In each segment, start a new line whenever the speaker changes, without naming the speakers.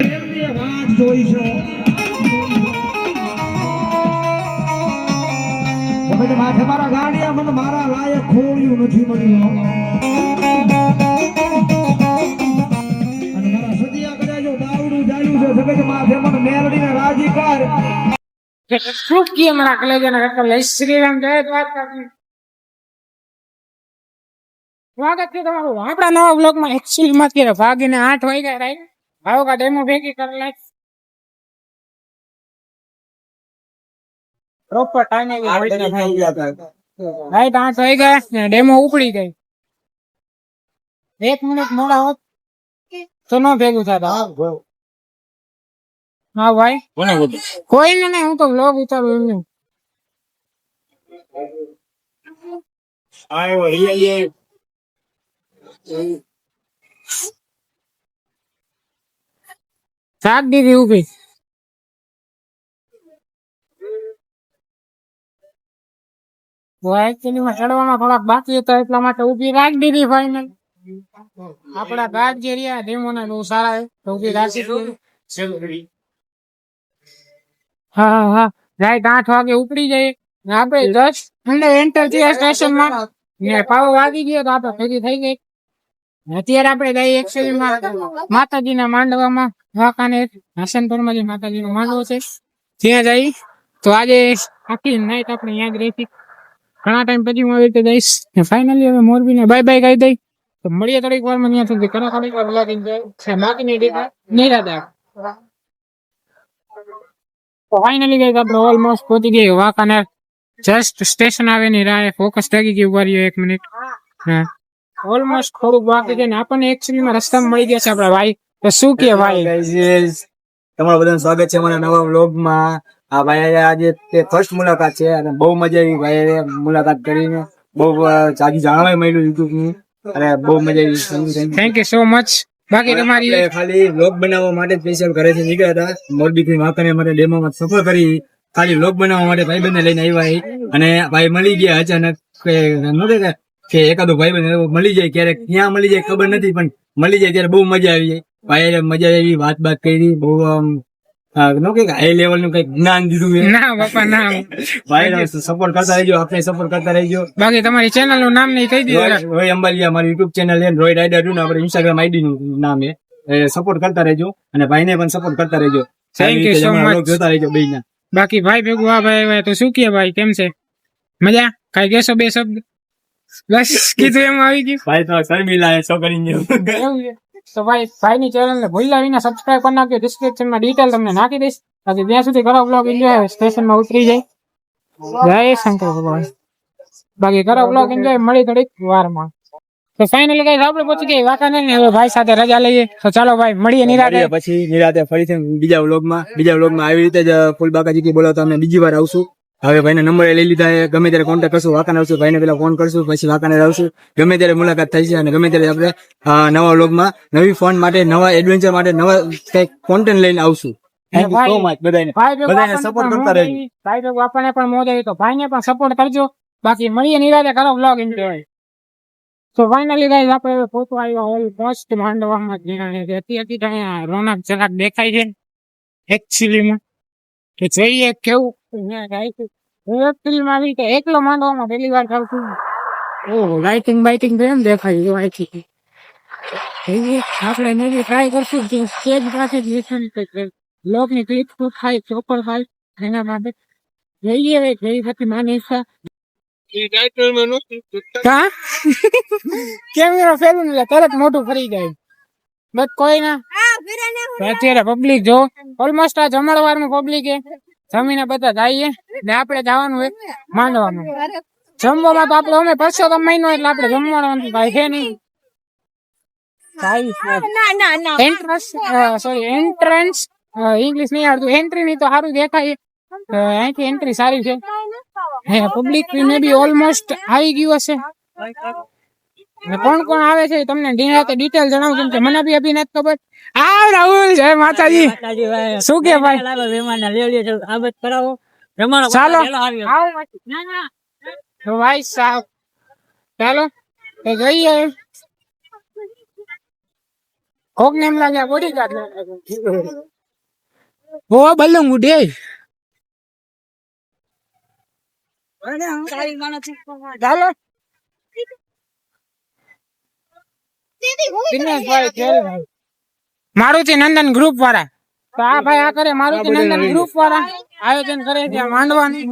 એમની વાત જોઈશો તમે માથે મારા ગાડિયા મને મારા લાયક ખોળ્યું નથી મળ્યું અને મારા સદિયા કર્યા જો દાવડું જાળ્યું છે જગત માથે મને મેલડીને રાજી કર
શું કેમ રાખલે જને લઈ શ્રી રામ જય દ્વારકાધીશ. સ્વાગત છે તમારું આપણા નવા બ્લોગમાં. એકચ્યુઅલી માં અત્યારે ભાગીને 8 વાગ્યા રાઈટ ભાવ કા ડેમો ભેગી કરી લે પ્રોપર ટાઈમે રાઈટ 8 વાગ્યા ડેમો ઉપડી ગઈ. 1 મિનિટ મોડા હોત તો ન ભેગું થતા. હા ભાઈ કોઈ ને નહીં, હું તો બ્લોગ ઉતારું એમનું. શાક દીધી ઉભી એકચ્યુઅલી માં ચડવામાં થોડાક બાકી હતા એટલા માટે ઉભી રાખી દીધી ફાઈનલ. આપડા ગાઢ જે રહ્યા ડેમો ના બહુ સારા તો ઉભી રાખી દીધી. હા હા રાઈટ 8 વાગે ઉપડી જાય આપડે જસ્ટ અંદર એન્ટર થયા સ્ટેશન માં પાવો વાગી ગયો તો આપડે ભેગી થઈ ગઈ. અત્યારે આપણે જઈએ એકચ્યુઅલી માં માતાજીના માંડવામાં વાંકાનેર હસનપુરમાં જે માતાજીનો માંડવો છે ત્યાં જઈ. તો આજે આખી નાઈટ આપણે યાદ રહી. ઘણા ટાઈમ પછી હું આવી રીતે જઈશ. ફાઇનલી હવે મોરબીને બાય બાય કહી દઈ. તો મળીએ થોડીક વાર માં ત્યાં સુધી. ઘણા થોડીક વાર લાગી જાય બાકીની નિરાદા. તો ફાઇનલી ગઈ આપણે ઓલમોસ્ટ પહોંચી ગઈ વાંકાનેર. જસ્ટ સ્ટેશન આવે ની રાહ ફોકસ થઈ ગઈ. ઉભા રહ્યો 1 મિનિટ. હા ઓલમોસ્ટ થોડુંક બાકી છે ને આપણને એકચ્યુઅલી માં રસ્તામાં મળી ગયા છે આપડા ભાઈ. તો શું કે ભાઈ
તમારું બધાનું સ્વાગત છે મારા નવા વ્લોગમાં. આ ભાઈ આજે તે ફર્સ્ટ મુલાકાત છે અને બહુ મજા આવી. ભાઈ મુલાકાત કરીને બહુ જાજી જાણવા મળ્યું યુટ્યુબ નું અને બહુ મજા આવી.
Thank you so much. બાકી તમારી
ખાલી વ્લોગ બનાવવા માટે સ્પેશિયલ ઘરેથી નીકળ્યા હતા. મોરબી થી વાંકાનેર માટે ડેમોમાં સફર કરી ખાલી વ્લોગ બનાવવા માટે ભાઈ બંને લઈને આવ્યા અને ભાઈ મળી ગયા અચાનક. કે એકાદો ભાઈ બંધ મળી જાય ક્યારેક ક્યાં મળી જાય ખબર નથી પણ મળી જાય ત્યારે બહુ મજા આવી જાય. ભાઈ મજા આવી, વાત કરી બહુ હાઈ લેવલ નું કઈક જ્ઞાન દીધું.
ના બાપા ના
ભાઈ સપોર્ટ કરતા રહેજો, આપણે સપોર્ટ કરતા રહેજો.
બાકી તમારી ચેનલ નું નામ નહીં કહી દીધું.
રોય અંબાલિયા મારી યુટ્યુબ ચેનલ છે, રોય રાઇડર ને આપણે ઇન્સ્ટાગ્રામ આઈડી નું નામ છે. સપોર્ટ કરતા રહેજો અને ભાઈને પણ સપોર્ટ કરતા રહેજો.
Thank you so much.
જોતા રહેજો બેયના.
બાકી ભાઈ ભેગું આ ભાઈ તો શું કે ભાઈ કેમ છે? મજા કઈ કેશો બે શબ્દ? બસ કીધું એમ આવી ગયું.
ભાઈ તો શર્મિલા સો કરીને
તો ભાઈ ની ચેનલ ને ભૂલ્યા વિના સબસ્ક્રાઇબ કરી નાખજો. ડિસ્ક્રિપ્શન માં ડિટેલ તમને નાખી દઈશ. બાકી ત્યાં સુધી કરો બ્લોગ એન્જોય. સ્ટેશન માં ઉતરી જાય. જય શંકર ભગવાન. બાકી કરો બ્લોગ એન્જોય. મળી થોડીક વારમાં. તો ફાઇનલી ગાઈસ આપણે પહોંચી ગયા વાંકાનેર ને હવે ભાઈ સાથે રજા લઈએ. તો ચાલો ભાઈ મળીએ નિરાતે.
પછી નિરાતે ફરીથી બીજા વ્લોગમાં આવી રીતે જ ફૂલબાકાજી બોલાવતા અમે બીજી વાર આવશું. હવે ભાઈને નંબર લઈ લીધા છે. ગમે ત્યારે કોન્ટેક્ટ કરશું. વાંકાનેર આવશું ભાઈને પેલા ફોન કરશું, પછી વાંકાનેર આવશું. ગમે ત્યારે મુલાકાત થઈ છે અને ગમે ત્યારે આપણે નવા વ્લોગમાં નવી ફોન માટે, નવા એડવેન્ચર માટે, નવા કઈક કોન્ટેન્ટ લઈને આવશું. થેન્ક યુ સો મચ બધાને સપોર્ટ કરતા રહેજો.
ભાઈ ભેગું આપણને પણ મોજ આવી તો ભાઈને પણ સપોર્ટ કરજો. બાકી મળીએ નિરાતે કરો બ્લોગ એન્જોય. તો ફાઇનલી ગાઈસ આપણે હવે પહોંચવા આવ્યા ઓલમોસ્ટ માંડવામાં. અત્યારે રોનક જરાક દેખાય છે એકચ્યુઅલી માં. તો જોઈએ કેવું ફિલ્મ આવી તો એકલો માંડવામાં પહેલી વાર ખાવ છું. ઓહ લાઇટિંગ બાઇટિંગ તો એમ દેખાય અહીંથી. આપણે નવી ટ્રાય કરશું સ્ટેજ પાસે લોક ની ક્લિપ થાય ચોપર થાય એના માટે જોઈએ જઈ પછી માની ઈચ્છા. કેમેરો ફેરવું ને તરત મોટું ફરી જાય. બસ કોઈ ના અત્યારે પબ્લિક જો ઓલમોસ્ટ આ જમણવાર માં પબ્લિક જમીને બધા જઈએ ને આપણે જવાનું હોય માંડવાનું. જમવામાં તો આપડે અમે પરસોત્તમ મહિનો એટલે આપણે જમવાનું ભાઈ છે નહીં. એન્ટ્રન્સ ઇંગ્લિશ નહીં આવડતું. એન્ટ્રી ની તો સારું દેખાય. અહીંથી એન્ટ્રી સારી છે. પબ્લિક મે બી ઓલમોસ્ટ આવી ગયું હશે. કોણ કોણ આવે છે તમને ડિટેલ જણાવું કેમ કે મને બી અભી નથી ખબર. આ રાહુલ જય માતાજી. શું કે ભાઈ ચાલો તો ભાઈ સાહેબ ચાલો તો જઈએ. કોક ને એમ લાગે બોડીગાર્ડ ઓ બલ્લું ઉડે ચાલો મારુતિ નંદન ગ્રુપ વાળા તો આ ભાઈ આ કરે મારુતિ નંદન ગ્રુપ વાળા આયોજન કરે છે આ માંડવાની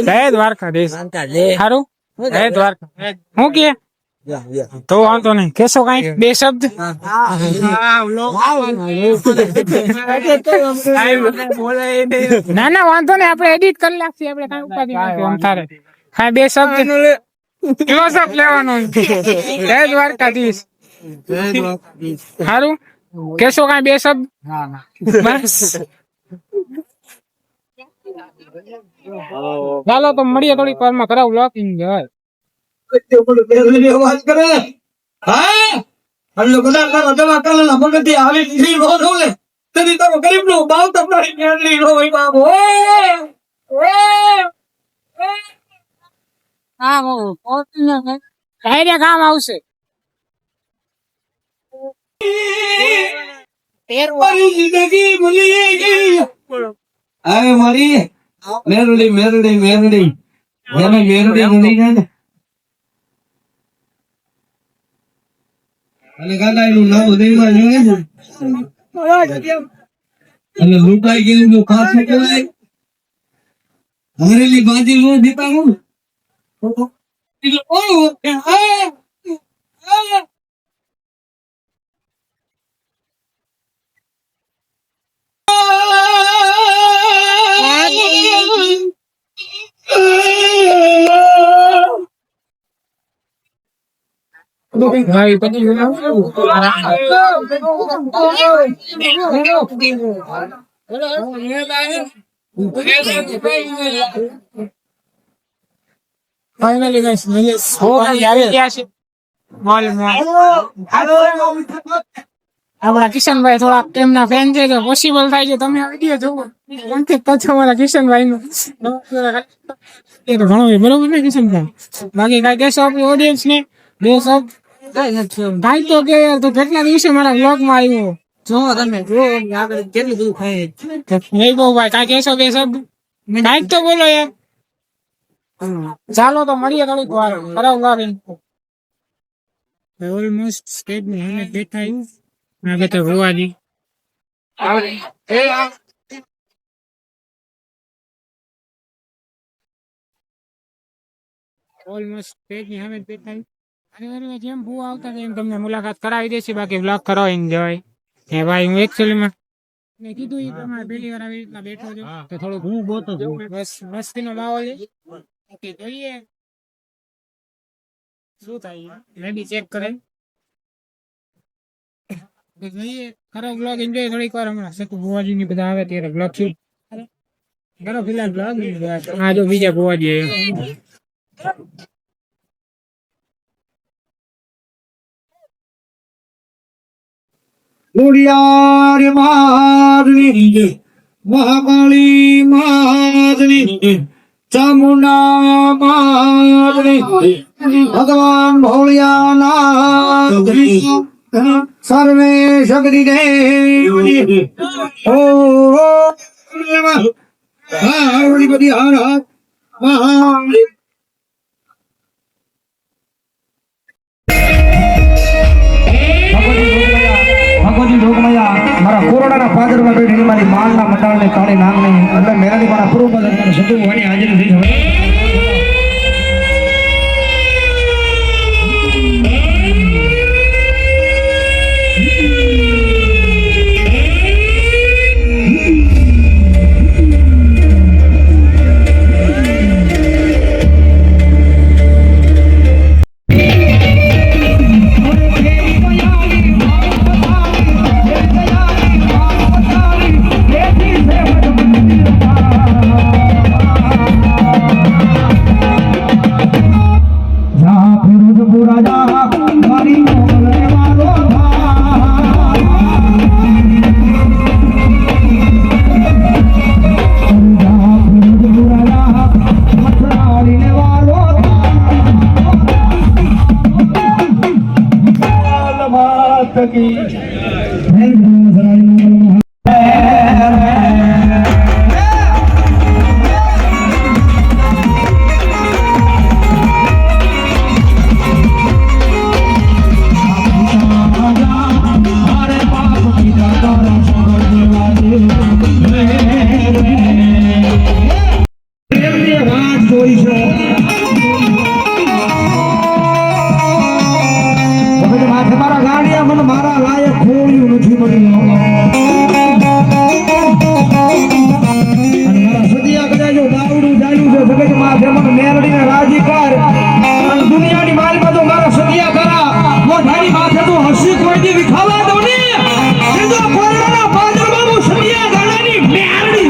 જય દ્વારકાધીશ સારું જય દ્વારકા હું કે તો વાંધો નહીં કેશો કઈ બે શબ્દ ના ના વાંધો નહીં આપણે એડિટ કરી નાખીએ આપણે કઈ ઉપાધિ નથી તારે હા બે શબ્દ ક્લોઝ અપ લેવાનો જય દ્વારકાધીશ સારું કેશો કઈ બે શબ્દ બસ ચાલો તો મળીએ થોડીક વારમાં કરાવું લોકિંગ જાય
અવાજ કરે હા હલ્લો કદાચ તારો દવા કાલના મગજથી આવી દીધી નો રોલે તદી તારો ગરીબનો બાવ તમારી મેરલી નો હોય બાબો
હા કાંઈ કામ આવશે
મારી જિંદગી ભૂલી ગઈ આવે મારી મેરડી મેરડી મેરડી એને મેરડી મળી જાય ને અને ગાડાનું નામ દેવા જોઈએ ને અને લૂંટાઈ ગયેલું જો પાછું કહેવાય હરેલી બાજી નો દીતા હું
ભાઈ પછી ફાઇનલી ગાઈસ મને સો આવી ગયા છે મોલમાં આપણા કિશનભાઈ થોડા તેમના ફેન છે તો પોસિબલ થાય છે તમે આ વિડીયો જોવો અંકિત તો અમારા કિશનભાઈ નું એ તો ઘણો બરોબર ને કિશનભાઈ બાકી કઈ કહેશો આપણી ઓડિયન્સ ને બે શબ્દ ભાઈ તો કે યાર તો કેટલા દિવસે મારા વ્લોગ માં આવ્યો જો તમે જો આગળ કેટલું બધું ખાય નહીં બહુ ભાઈ કઈ કહેશો બે શબ્દ કાંઈક તો બોલો યાર ચાલો તો મળીએ થોડીક વાર કરાવ ઓલમોસ્ટ સ્ટેજ ની અમે બેઠા આગળ તો ભુવાજી ઓલમોસ્ટ સ્ટેજ ની અમે બેઠા અને જેમ ભૂવા આવતા એમ તમને મુલાકાત કરાવી દેશે બાકી બ્લોગ કરાવીને જવાય હે ભાઈ હું એકચ્યુઅલી માં મેં કીધું એ પ્રમાણે પહેલી વાર આવી રીતના બેઠો છું તો થોડુંક હું ગોતો છું બસ મસ્તીનો માહોલ છે ઓકે જોઈએ શું થાય મેં બી ચેક કરે જોઈએ ખરો બ્લોગ એન્જોય થોડીક વાર હમણાં શકુ ભુવાજી ની બધા આવે ત્યારે બ્લોગ શૂટ કરો ફિલહાલ બ્લોગ હા જો બીજા ભુવાજી
મુડિયાર મારની મહાકાળી મારની ચામુંડા મારની ભગવાન ભોળિયાનાથ સર્વે શક્તિ દેવની ઓ હાવડી બધી હાર હાથ મહાકાળી મારા કોરોનાના પાદરમાં બેઠી મારી માલના મંડાળને કાળી નામની એટલે મેરાની મારા પૂર્વ પદમાં સતુ વાની હાજરી થઈ હવે मात की મારા ગાડિયા મને મારા લાયક ખોળ્યું નથી મળ્યું અને મારા સદિયા કદાચ દાવડું જાણ્યું છે જગત માથે મને મેરડીને રાજી કર અને દુનિયાની માલમાં તો મારા સદિયા કરા મોઢાની માથે તો હસી કોઈ દી વિખાવા દો ને એ તો કોરોના બાજરમાં હું સદિયા ગાડાની મેરડી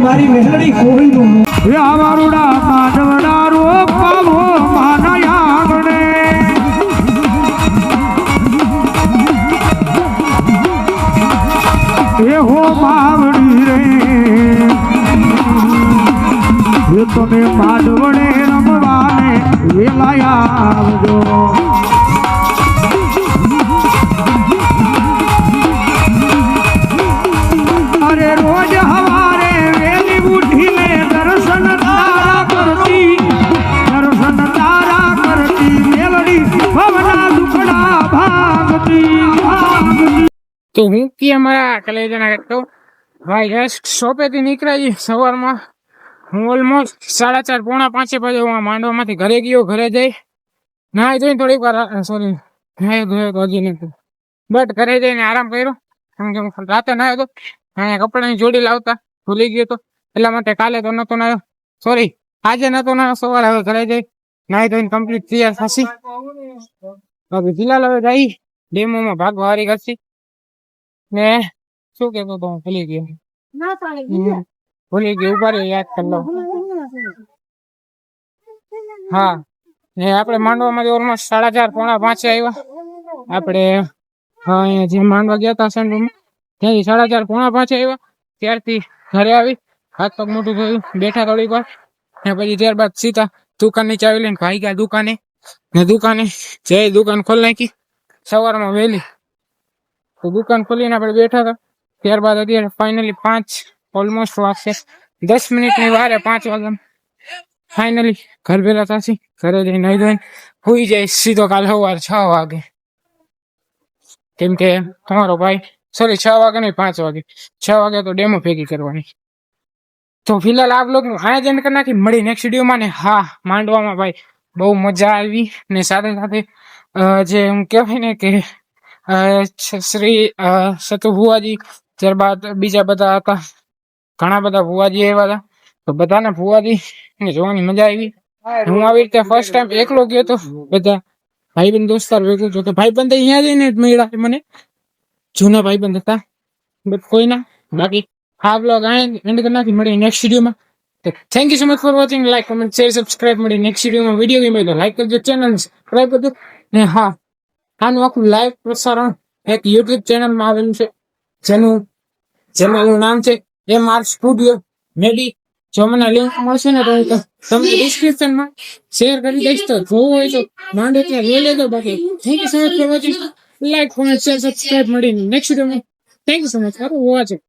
મારી મેલડી કોઈનું
મારુડા માધવડા રોગ પાવો માના આગણે એ હો માવડી રે એ તમે માધવડે રમવાને વેલાયા આવજો અરે રોજ હવારે વેલી ઉઠીને દર્શન તારા કરતી મેલડી ભવના દુખડા ભાગતી
તો હું કે અમારા કલેજાના તો ભાઈ જસ્ટ શોપેથી નીકળાઈ સવારમાં હું ઓલમોસ્ટ 4:30 પોણા 5 વાગે હું માંડવામાંથી ઘરે ગયો. ઘરે જઈ નાહી ધોઈને થોડીક વાર સોરી નાહી ધોયો હજી નથી બટ ઘરે જઈને આરામ કર્યો કેમ કે હું રાતે નાહ્યો હતો અહીંયા કપડાની જોડી લાવતા ભૂલી ગયો હતો એટલા માટે કાલે તો નતો નાહ્યો સોરી આજે નતો નાહ્યો સવારે હવે ઘરે જઈ નાહી ધોઈને કમ્પ્લીટ તૈયાર થશી બાકી જિલ્લા હવે જઈ ડેમોમાં ભાગવા હારી કરશી ને શું કેતો તો હું ભૂલી ગયો ઉભા રહ્યો યાદ કરી લો હા ને આપણે માંડવામાંથી ઓલમોસ્ટ 4:30 પોણા 5 આવ્યા આપણે અહીંયા જે માંડવા ગયા હતા સેન્ડમાં ત્યાંથી 4:30 પોણા 5 આવ્યા ત્યારથી ઘરે આવી હાથ પગ મોટું થયું બેઠા થોડીક વાર ને પછી ત્યારબાદ સીધા દુકાનની ચાવી લઈને ભાઈ ગયા દુકાને ને દુકાને જઈ દુકાન ખોલી નાખી સવારમાં વહેલી તો દુકાન ખોલીને આપણે બેઠા હતા ત્યારબાદ અત્યારે ફાઇનલી 5 ઓલમોસ્ટ વાગશે 10 મિનિટની વારે 5 વાગ્યા ફાઇનલી ઘર ભેલા થશે ઘરે જઈને નાહી ધોઈને સુઈ જાય સીધો કાલ સવારે 6 વાગે કેમ કે તમારો ભાઈ સોરી 6 વાગે નહીં 5 વાગે 6 વાગે તો ડેમો ભેગી કરવાની તો ફિલહાલ આ બ્લોગ નું આયોજન કરી નાખી મળી નેક્સ્ટ વિડીયોમાં ને હા માંડવામાં ભાઈ બહુ મજા આવી ને સાથે સાથે જે એમ કહેવાય ને કે શ્રી સતુ ભુવાજી ત્યારબાદ બીજા બધા હતા ઘણા બધા ભુવાજી આવ્યા હતા તો બધાને ભુવાજી ને જોવાની મજા આવી હું આવી રીતે ફર્સ્ટ ટાઈમ એકલો ગયો તો બધા ભાઈબંધ દોસ્તાર ભેગું જો કે ભાઈબંધ અહીંયા જઈને જ મળ્યા મને જૂના ભાઈબંધ હતા બટ કોઈ ના બાકી આ બ્લોગ આ એન્ડ કરી નાખી મળી નેક્સ્ટ વિડીયોમાં thank you so much for watching like comment share subscribe મળી નેક્સ્ટ વિડીયોમાં વિડીયો ગમે તો લાઈક કરજો ચેનલ સબસ્ક્રાઇબ કરજો ને હા આનું આખું લાઈવ પ્રસારણ એક યુટ્યુબ ચેનલમાં આવેલું છે જેનું ચેનલનું નામ છે MR સ્ટુડિયો મેડી જો મને લિંક મળશે ને તો હું તમને ડિસ્ક્રિપ્શનમાં શેર કરી દઈશ તો જોવું હોય તો માંડો ત્યાં જોઈ લેજો બાકી thank you so much for watching like comment share subscribe મળી નેક્સ્ટ વિડીયોમાં thank you so much for watching